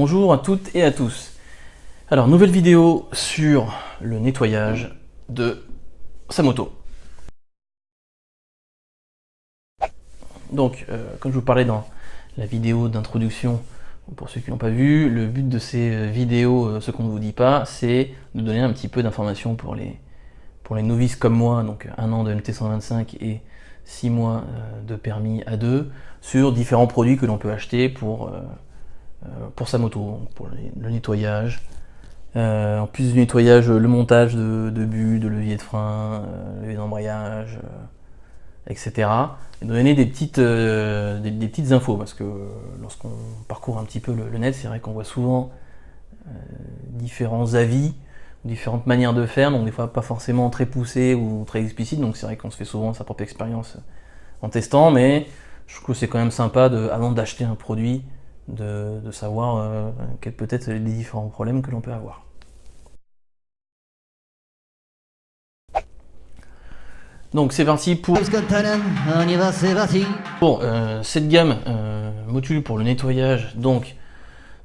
Bonjour à toutes et à tous. Alors, nouvelle vidéo sur le nettoyage de sa moto. Donc, comme je vous parlais dans la vidéo d'introduction, pour ceux qui n'ont pas vu, le but de ces vidéos, ce qu'on ne vous dit pas, c'est de donner un petit peu d'informations pour les novices comme moi, donc 1 an de MT125 et 6 mois de permis A2, sur différents produits que l'on peut acheter pour sa moto, pour le nettoyage. En plus du nettoyage, le montage de bulles, de levier de frein, levier d'embrayage, etc. Et donner des petites infos, parce que lorsqu'on parcourt un petit peu le net, c'est vrai qu'on voit souvent différents avis, différentes manières de faire, donc des fois pas forcément très poussées ou très explicites, donc c'est vrai qu'on se fait souvent sa propre expérience en testant, mais je trouve que c'est quand même sympa, avant d'acheter un produit, de savoir quels peut être les différents problèmes que l'on peut avoir. Donc c'est parti pour cette gamme module pour le nettoyage donc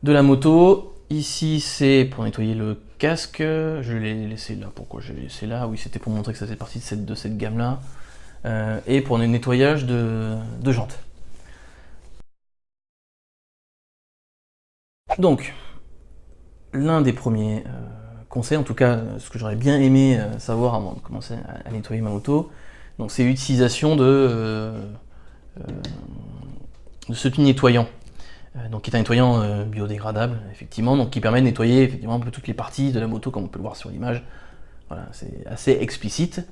de la moto. Ici c'est pour nettoyer le casque, je l'ai laissé là. Pourquoi je l'ai laissé là? Oui, c'était pour montrer que ça faisait partie de cette gamme là. Et pour le nettoyage de jantes. Donc, l'un des premiers conseils, en tout cas ce que j'aurais bien aimé savoir avant de commencer à nettoyer ma moto, donc c'est l'utilisation de ce petit nettoyant. Donc qui est un nettoyant biodégradable, effectivement, donc qui permet de nettoyer effectivement un peu toutes les parties de la moto, comme on peut le voir sur l'image. Voilà, c'est assez explicite.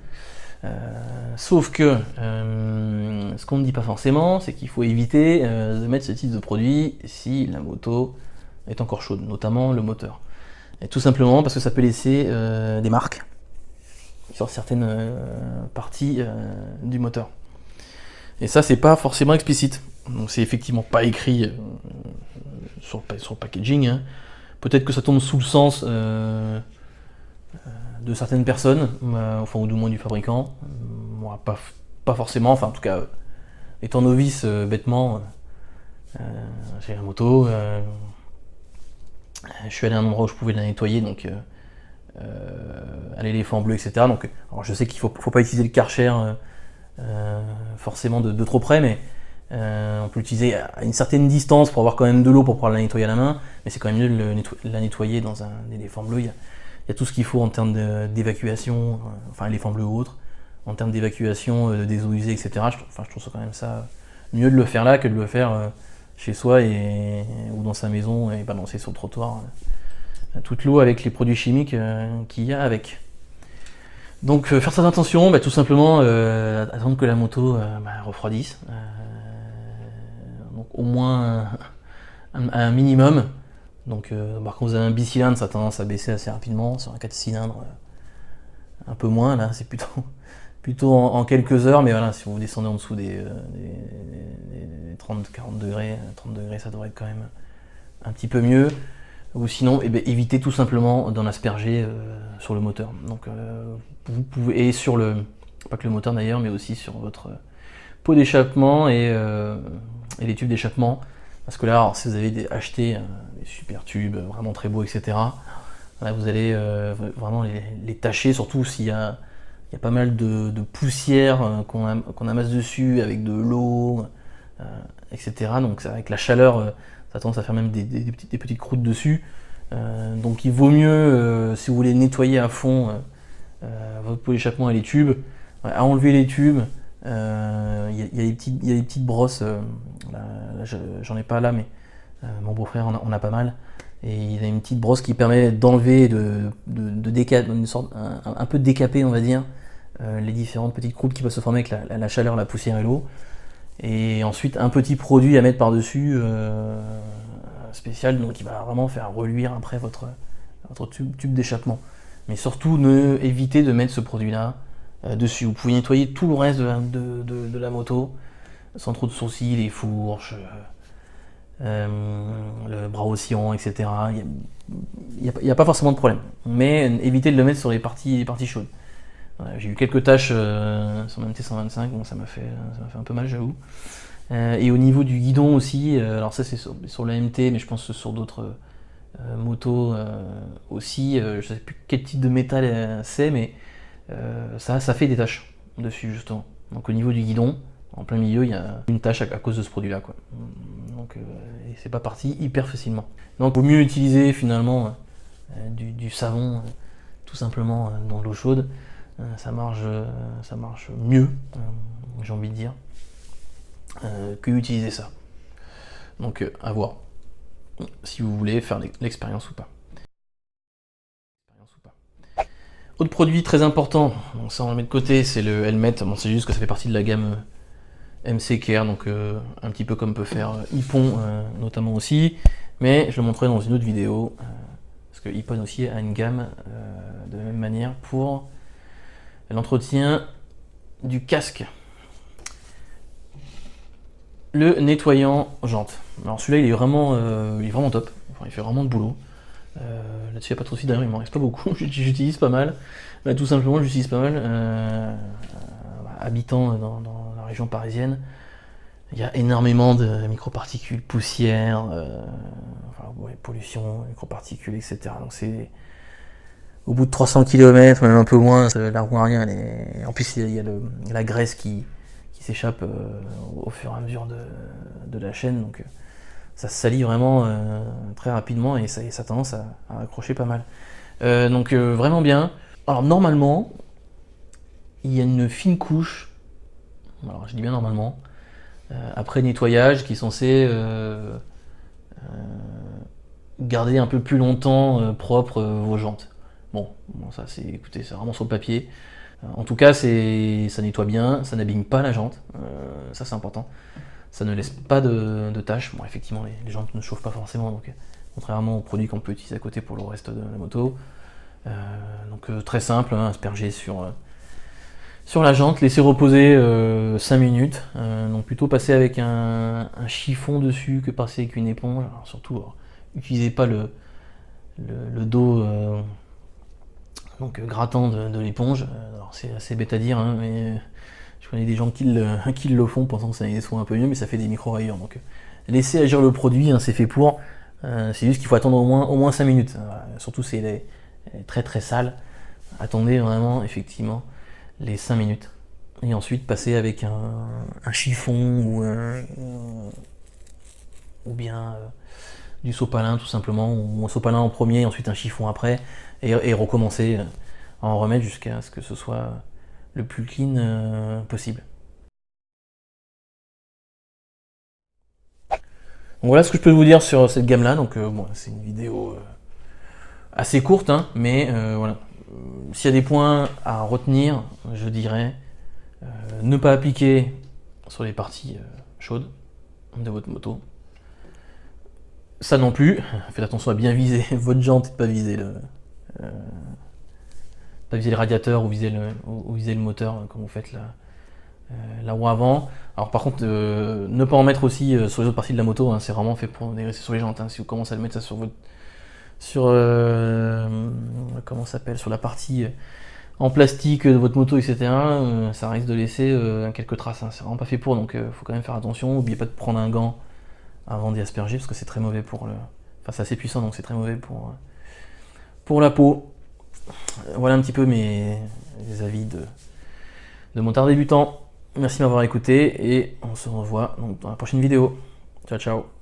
Sauf que ce qu'on ne dit pas forcément, c'est qu'il faut éviter de mettre ce type de produit si la moto est encore chaude, notamment le moteur. Et tout simplement parce que ça peut laisser des marques sur certaines parties du moteur. Et ça, c'est pas forcément explicite. Donc c'est effectivement pas écrit sur le packaging. Hein. Peut-être que ça tombe sous le sens de certaines personnes, enfin, ou du moins du fabricant. Moi, pas forcément. Enfin, en tout cas, étant novice, bêtement, j'ai la moto. Je suis allé à un endroit où je pouvais la nettoyer, donc à l'éléphant bleu, etc. Donc, alors je sais qu'il faut pas utiliser le Karcher forcément de trop près, mais on peut l'utiliser à une certaine distance pour avoir quand même de l'eau pour pouvoir la nettoyer à la main, mais c'est quand même mieux de la nettoyer dans un éléphant bleu. Il y a tout ce qu'il faut en termes d'évacuation, enfin éléphant bleu ou autre, en termes d'évacuation des eaux usées, etc. Je trouve ça quand même ça mieux de le faire là que de le faire chez soi ou dans sa maison et balancer sur le trottoir toute l'eau avec les produits chimiques qu'il y a avec. Donc faire très attention, tout simplement attendre que la moto refroidisse, donc au moins un minimum. Donc quand vous avez un bicylindre, ça a tendance à baisser assez rapidement. Sur un 4 cylindres, un peu moins, là c'est plutôt en quelques heures, mais voilà, si vous descendez en dessous des 30-40 degrés, 30 degrés, ça devrait être quand même un petit peu mieux. Ou sinon, évitez tout simplement d'en asperger sur le moteur. Donc vous pouvez, et sur pas que le moteur d'ailleurs, mais aussi sur votre pot d'échappement et les tubes d'échappement. Parce que là, alors, si vous avez acheté des super tubes, vraiment très beaux, etc., là vous allez vraiment les tâcher, surtout s'il y a pas mal de poussière qu'on amasse dessus avec de l'eau, etc. Donc avec la chaleur, ça a tendance à faire même des petites croûtes dessus. Donc il vaut mieux, si vous voulez nettoyer à fond votre pot d'échappement et les tubes, à enlever les tubes. Il y a des petites brosses, j'en ai pas là, mais mon beau-frère en a pas mal. Et il a une petite brosse qui permet d'enlever, de un peu de décaper, on va dire, les différentes petites croûtes qui peuvent se former avec la chaleur, la poussière et l'eau. Et ensuite un petit produit à mettre par-dessus spécial, donc qui va vraiment faire reluire après votre tube d'échappement. Mais surtout, évitez de mettre ce produit-là dessus. Vous pouvez nettoyer tout le reste de la moto sans trop de soucis, les fourches, le bras oscillant, etc. Il n'y a pas forcément de problème. Mais évitez de le mettre sur les parties chaudes. Voilà, j'ai eu quelques tâches sur ma MT125, bon, ça m'a fait un peu mal, j'avoue. Et au niveau du guidon aussi, alors ça c'est sur la MT, mais je pense que sur d'autres moto aussi, je sais plus quel type de métal c'est, mais ça fait des taches dessus justement. Donc au niveau du guidon, en plein milieu, il y a une tache à cause de ce produit-là, quoi. Donc et c'est pas parti hyper facilement. Donc il vaut mieux utiliser finalement du savon tout simplement dans l'eau chaude. Ça marche mieux, j'ai envie de dire, que utiliser ça. Donc à voir si vous voulez faire l'expérience ou pas. Autre produit très important, donc ça on le met de côté, c'est le helmet. Bon, c'est juste que ça fait partie de la gamme MC Care, donc un petit peu comme peut faire Ippon notamment aussi, mais je le montrerai dans une autre vidéo, parce que Ippon aussi a une gamme de la même manière pour l'entretien du casque. Le nettoyant jante. Alors celui-là il est vraiment top, enfin, il fait vraiment de boulot. Là-dessus il n'y a pas trop de soucis, d'ailleurs il m'en reste pas beaucoup, j'utilise pas mal. Bah, tout simplement j'utilise pas mal. Habitant dans la région parisienne, il y a énormément de microparticules, poussière, pollution, microparticules, etc. Donc c'est au bout de 300 km, même un peu moins, la roue arrière, en plus il y a la graisse qui s'échappe au fur et à mesure de la chaîne, donc ça se salit vraiment très rapidement et ça a tendance à accrocher pas mal. Donc vraiment bien. Alors normalement, il y a une fine couche, alors je dis bien normalement, après nettoyage qui est censé garder un peu plus longtemps propre vos jantes. Bon, ça écoutez, c'est vraiment sur le papier. En tout cas, ça nettoie bien, ça n'abîme pas la jante, ça c'est important. Ça ne laisse pas de taches. Bon, effectivement, les jantes ne chauffent pas forcément, donc contrairement aux produits qu'on peut utiliser à côté pour le reste de la moto. Donc très simple, hein, asperger sur la jante, laisser reposer 5 minutes. Donc plutôt passer avec un chiffon dessus que passer avec une éponge. Alors, surtout, n'utilisez pas le dos grattant de l'éponge. Alors c'est assez bête à dire, hein, mais je connais des gens qui le font pensant que ça nettoie un peu mieux, mais ça fait des micro-rayures. Donc laissez agir le produit, hein, c'est fait pour. C'est juste qu'il faut attendre au moins 5 minutes. Surtout si elle est très très sale. Attendez vraiment effectivement les 5 minutes. Et ensuite passer avec un chiffon ou bien du sopalin tout simplement, ou un sopalin en premier, ensuite un chiffon après, et recommencer à en remettre jusqu'à ce que ce soit le plus clean possible. Donc voilà ce que je peux vous dire sur cette gamme là. Donc bon, c'est une vidéo assez courte, hein, mais voilà. S'il y a des points à retenir, je dirais ne pas appliquer sur les parties chaudes de votre moto. Ça non plus, faites attention à bien viser votre jante et de pas viser le radiateur ou viser le moteur quand vous faites la roue avant. Alors par contre, ne pas en mettre aussi sur les autres parties de la moto, hein, c'est vraiment fait pour dégraisser sur les jantes. Hein. Si vous commencez à le mettre ça sur comment ça s'appelle, sur la partie en plastique de votre moto, etc., ça risque de laisser quelques traces. Hein. C'est vraiment pas fait pour, donc faut quand même faire attention. N'oubliez pas de prendre un gant avant d'y asperger, parce que c'est très mauvais pour enfin c'est assez puissant, donc c'est très mauvais pour la peau. Voilà un petit peu mes avis de montard débutant. Merci de m'avoir écouté et on se revoit donc dans la prochaine vidéo. Ciao ciao.